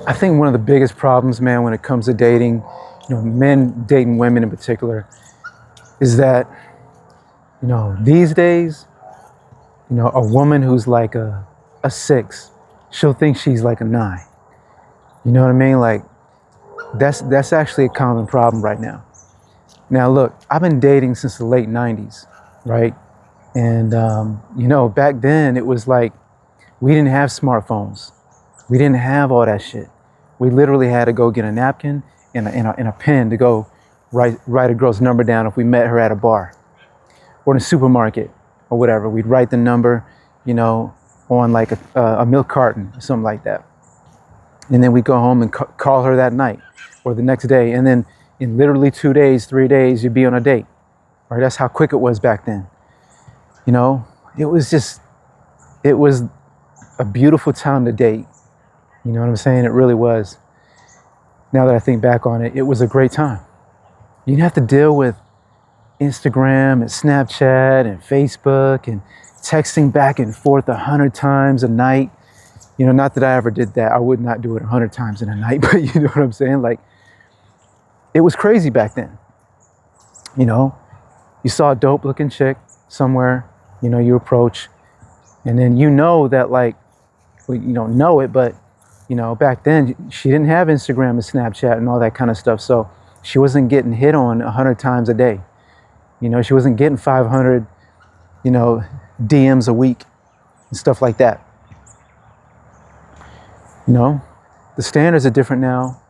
I think one of the biggest problems, man, when it comes to dating, men dating women in particular, is that, these days, a woman who's like a six, she'll think she's like a nine. You know what I mean? Like that's actually a common problem right now. Now, look, I've been dating since the late 90s, right? And, back then it was like we didn't have smartphones. We didn't have all that shit. We literally had to go get a napkin and a pen to go write a girl's number down if we met her at a bar or in a supermarket or whatever. We'd write the number, on like a milk carton or something like that. And then we'd go home and call her that night or the next day. And then in literally 2 days, 3 days, you'd be on a date. Right? That's how quick it was back then. It was a beautiful time to date. You know what I'm saying? It really was. Now that I think back on it, it was a great time. You didn't have to deal with Instagram and Snapchat and Facebook and texting back and forth 100 times a night. Not that I ever did that. I would not do it 100 times in a night, but you know what I'm saying? Like, it was crazy back then. You saw a dope looking chick somewhere, you approach, and then that, like, well, you don't know it, but back then she didn't have Instagram and Snapchat and all that kind of stuff. So she wasn't getting hit on 100 times a day. She wasn't getting 500, DMs a week and stuff like that. The standards are different now.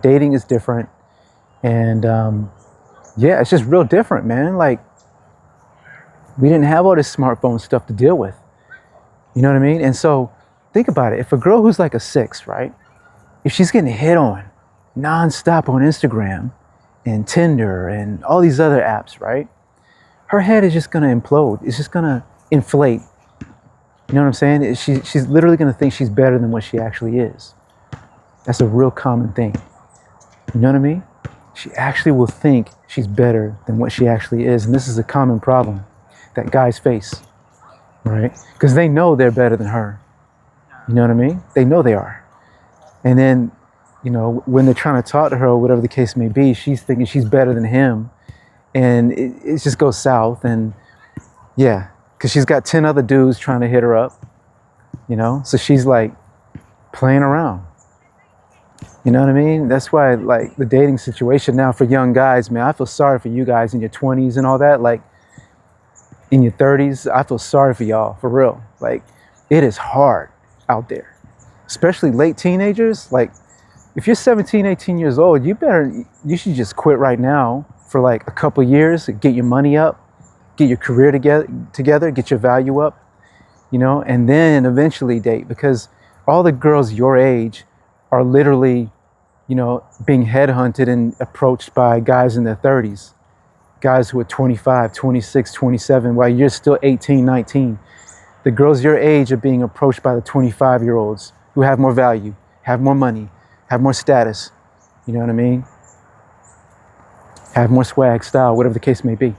Dating is different. And it's just real different, man. Like, we didn't have all this smartphone stuff to deal with. You know what I mean? And so think about it. If a girl who's like a six, right? If she's getting hit on nonstop on Instagram and Tinder and all these other apps, right? Her head is just going to implode. It's just going to inflate. You know what I'm saying? She's literally going to think she's better than what she actually is. That's a real common thing. You know what I mean? She actually will think she's better than what she actually is. And this is a common problem that guys face, right? Because they know they're better than her. You know what I mean? They know they are. And then, when they're trying to talk to her or whatever the case may be, she's thinking she's better than him. And it just goes south. And yeah, because she's got 10 other dudes trying to hit her up, So she's like playing around. You know what I mean? That's why, like, the dating situation now for young guys, man, I feel sorry for you guys in your 20s and all that. Like, in your 30s, I feel sorry for y'all, for real. Like, it is hard out there, especially late teenagers. Like, if you're 17, 18 years old, you should just quit right now for like a couple years, get your money up, get your career together, get your value up, and then eventually date, because all the girls your age are literally, being headhunted and approached by guys in their 30s, guys who are 25, 26, 27, while you're still 18, 19. The girls your age are being approached by the 25-year-olds who have more value, have more money, have more status, you know what I mean? Have more swag, style, whatever the case may be.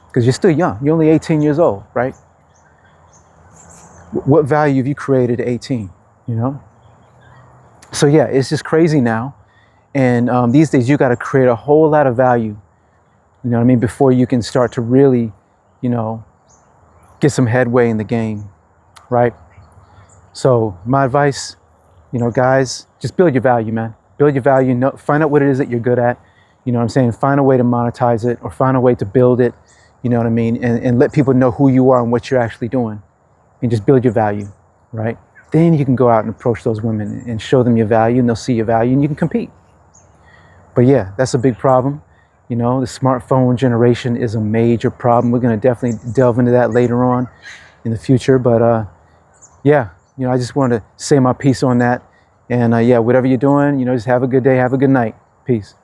Because you're still young. You're only 18 years old, right? What value have you created at 18, So yeah, it's just crazy now. And these days you got to create a whole lot of value, you know what I mean, before you can start to really, get some headway in the game, right? So my advice, guys, just build your value, man. Build your value. Find out what it is that you're good at. You know what I'm saying? Find a way to monetize it or find a way to build it, you know what I mean? And let people know who you are and what you're actually doing. And just build your value, right? Then you can go out and approach those women and show them your value, and they'll see your value and you can compete. But yeah, that's a big problem. The smartphone generation is a major problem. We're going to definitely delve into that later on in the future. But I just wanted to say my piece on that. And whatever you're doing, just have a good day, have a good night. Peace.